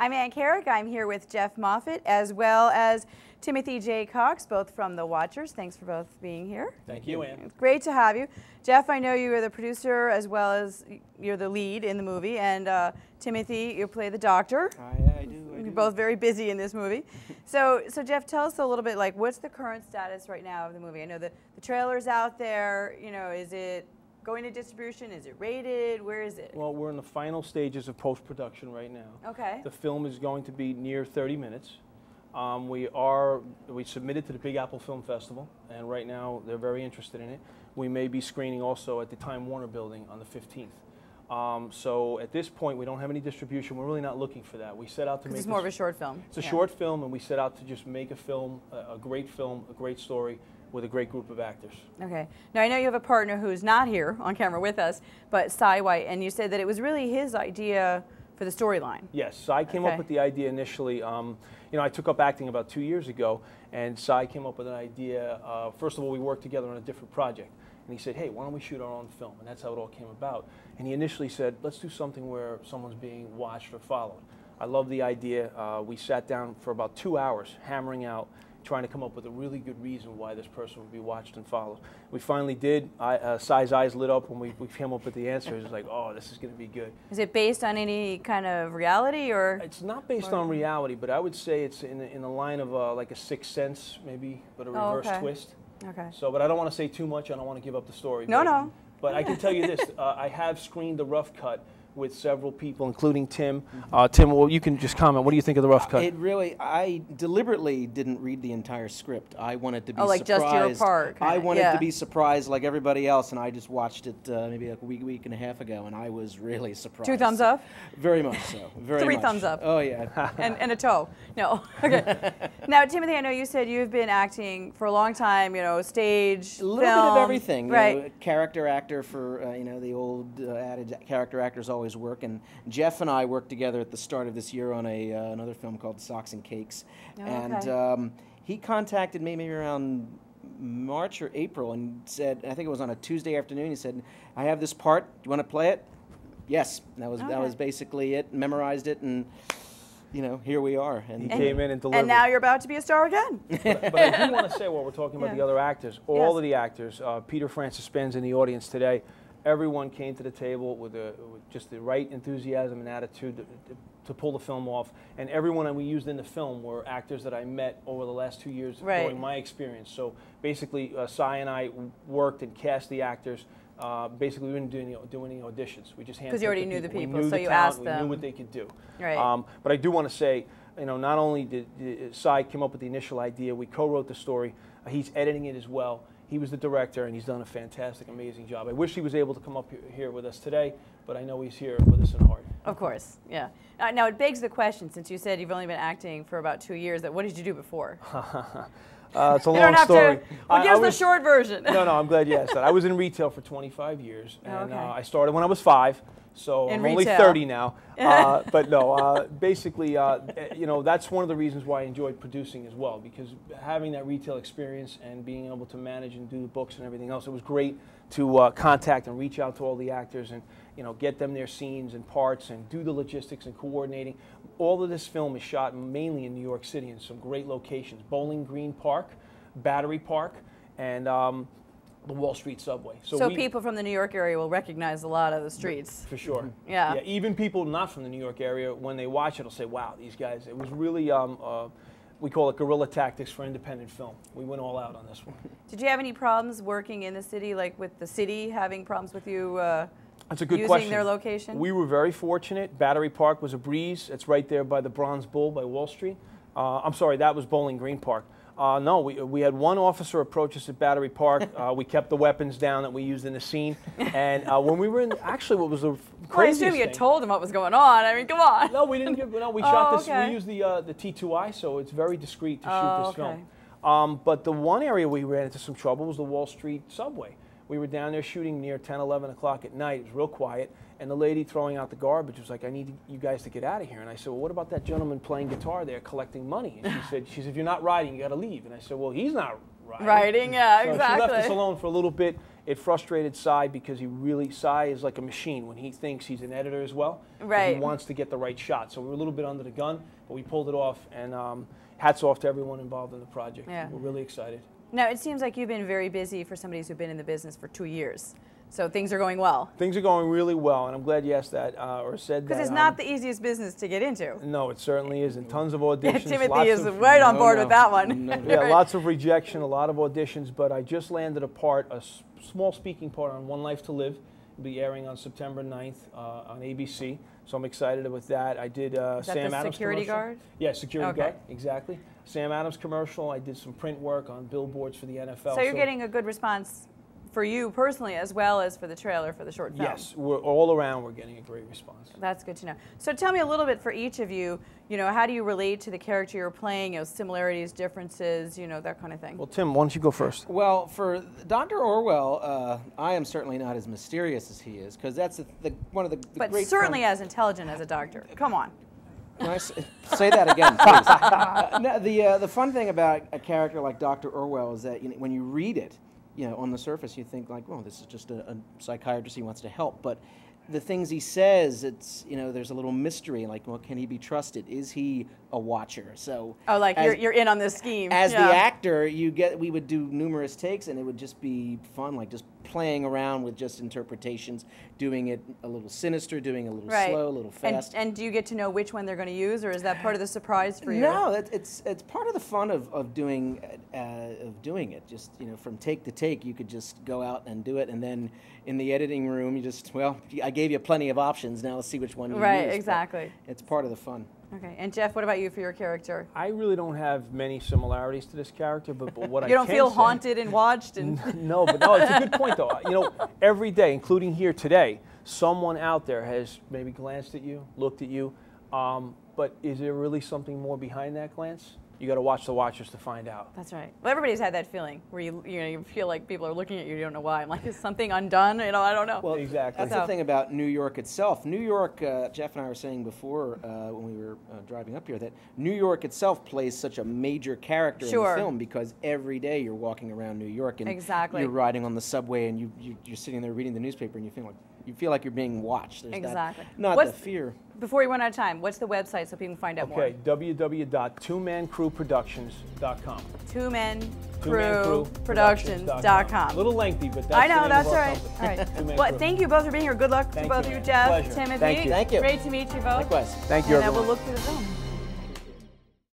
I'm Ann Karrick. I'm here with Jeff Moffitt as well as Timothy J. Cox, both from The Watchers. Thanks for both being here. Thank you, Ann. It's great to have you. Jeff, I know you are the producer as well as you're the lead in the movie, and Timothy, you play the doctor. I do. You're both very busy in this movie. So Jeff, tell us a little bit, like, what's the current status right now of the movie? I know the trailer's out there. You know, is it going to distribution? Is it rated? Where is it? Well, we're in the final stages of post-production right now. Okay. The film is going to be near 30 minutes. We submitted to the Big Apple Film Festival, and right now they're very interested in it. We may be screening also at the Time Warner building on the 15th. So at this point, we don't have any distribution. We're really not looking for that. We set out to make it's more of a short film. It's a short film, and we set out to just make a film, a great story, with a great group of actors. Okay. Now, I know you have a partner who's not here on camera with us, but Cy White, and you said that it was really his idea for the storyline. Yes, Cy came up with the idea initially. You know, I took up acting about 2 years ago, and Cy came up with an idea. First of all, we worked together on a different project, and he said, hey, why don't we shoot our own film? And that's how it all came about. And he initially said, let's do something where someone's being watched or followed. I love the idea. We sat down for about 2 hours hammering out, trying to come up with a really good reason why this person would be watched and followed. We finally did. Cy's eyes lit up when we came up with the answer. It was like, oh, this is going to be good. Is it based on any kind of reality, or? It's not based on reality, but I would say it's in the line of like a Sixth Sense, maybe, but a reverse twist. Okay. So, but I don't want to say too much. I don't want to give up the story. No. But I can tell you this: I have screened the rough cut with several people, including Tim. Tim, well, you can just comment. What do you think of the rough cut? I deliberately didn't read the entire script. I wanted to be like surprised. Just your part. I wanted to be surprised like everybody else, and I just watched it maybe like a week and a half ago, and I was really surprised. 2 thumbs up? Very much so. Very 3 much. thumbs up. Oh, yeah. and a toe. No. Okay. Now, Timothy, I know you said you've been acting for a long time, you know, stage, a little film, bit of everything. Right. You know, character actor for, you know, the old adage, character actors always work. And Jeff and I worked together at the start of this year on another film called Socks and Cakes. And he contacted me maybe around March or April and said, I think it was on a Tuesday afternoon, he said, I have this part, do you want to play it? Yes. That was basically it, memorized it, and you know, here we are. And he came in and delivered. And now you're about to be a star again. But I do want to say, while we're talking about the other actors, all of the actors, Peter Francis Spence in the audience today, everyone came to the table with just the right enthusiasm and attitude to pull the film off. And everyone that we used in the film were actors that I met over the last 2 years during my experience. So basically, Cy and I worked and cast the actors. Basically, we didn't do any auditions. We just handpicked because you already knew the people, so you talent, asked them. We knew what they could do. Right. But I do want to say, you know, not only did Cy come up with the initial idea, we co-wrote the story. He's editing it as well. He was the director, and he's done a fantastic, amazing job. I wish he was able to come up here with us today, but I know he's here with us in heart. Of course, yeah. Now, it begs the question, since you said you've only been acting for about 2 years, that what did you do before? It's a long story. Well, give us the short version. No, I'm glad you asked that. I was in retail for 25 years, and I started when I was 5. So I'm only 30 now, but no, basically, you know, that's one of the reasons why I enjoyed producing as well, because having that retail experience and being able to manage and do the books and everything else, it was great to contact and reach out to all the actors and, you know, get them their scenes and parts and do the logistics and coordinating. All of this film is shot mainly in New York City in some great locations: Bowling Green Park, Battery Park, and the Wall Street subway. So people from the New York area will recognize a lot of the streets. For sure. Yeah. Even people not from the New York area, when they watch it, will say, wow, these guys, it was really, we call it guerrilla tactics for independent film. We went all out on this one. Did you have any problems working in the city, like with the city having problems with you That's a good using question. their location? We were very fortunate. Battery Park was a breeze. It's right there by the Bronze Bull by Wall Street. I'm sorry, that was Bowling Green Park. No, we had one officer approach us at Battery Park. We kept the weapons down that we used in the scene. And when we were in, actually what was the craziest I assume you told them what was going on. I mean, come on. No, we didn't no, we shot this, we used the T2I, so it's very discreet to shoot this film. But the one area we ran into some trouble was the Wall Street subway. We were down there shooting near 10, 11 o'clock at night. It was real quiet. And the lady throwing out the garbage was like, I need you guys to get out of here. And I said, well, what about that gentleman playing guitar there collecting money? And she said, if you're not riding, you got to leave. And I said, well, he's not riding. Riding, yeah, so exactly. She left us alone for a little bit. It frustrated Cy because Cy is like a machine when he thinks he's an editor as well. Right. He wants to get the right shot. So we were a little bit under the gun, but we pulled it off. And hats off to everyone involved in the project. Yeah. We're really excited. Now, it seems like you've been very busy for somebody who's been in the business for 2 years. So things are going well. Things are going really well, and I'm glad you asked that or said that. Because it's not the easiest business to get into. No, it certainly isn't. Tons of auditions. Timothy is right on board with that one. Yeah, lots of rejection, a lot of auditions, but I just landed a small speaking part on One Life to Live. It'll be airing on September 9th on ABC, so I'm excited with that. I did Sam Adams security commercial. guard? Yeah, security guard, exactly. Sam Adams commercial. I did some print work on billboards for the NFL. So you're getting a good response for you personally as well as for the trailer for the short film. Yes, we're all around. We're getting a great response. That's good to know. So tell me a little bit for each of you. How do you relate to the character you're playing? Similarities, differences, that kind of thing. Well, Tim, why don't you go first? Well, for Dr. Orwell, I am certainly not as mysterious as he is, because that's one of the But great. certainly as intelligent as a doctor. Come on. Can I say that again, please? No, the fun thing about a character like Dr. Orwell is that when you read it, on the surface you think like, well, this is just a psychiatrist, he wants to help. But the things he says, it's, there's a little mystery, like, well, can he be trusted? Is he a watcher? So like you're in on this scheme. As the actor, we would do numerous takes, and it would just be fun, like just playing around with just interpretations, doing it a little sinister, doing it a little slow, a little fast. And do you get to know which one they're going to use, or is that part of the surprise for you? No, it's part of the fun of doing it. Just from take to take, you could just go out and do it, and then in the editing room, I gave you plenty of options. Now let's see which one you use. Right, exactly. It's part of the fun. Okay, and Jeff, what about you for your character? I really don't have many similarities to this character, but what I can say... You don't feel haunted and watched? No, it's a good point, though. Every day, including here today, someone out there has maybe glanced at you, looked at you, but is there really something more behind that glance? You got to watch the watchers to find out. That's right. Well, everybody's had that feeling where you feel like people are looking at you. You don't know why. I'm like, is something undone? I don't know. Well, exactly. That's the thing about New York itself. New York, Jeff and I were saying before when we were driving up here, that New York itself plays such a major character in the film, because every day you're walking around New York and you're riding on the subway and you're sitting there reading the newspaper and you feel like you're being watched. There's not the fear. Before we run out of time, what's the website so people can find out more? Okay, www.twomancrewproductions.com. Twomancrewproductions.com. A little lengthy, but that's I know, the name that's of all our right. company. All right. Well, thank you both for being here. Good luck to both of you, Jeff, Pleasure. Timothy. Thank you. Thank you. Great to meet you both. Likewise. Thank you, and everyone. we'll look through the film.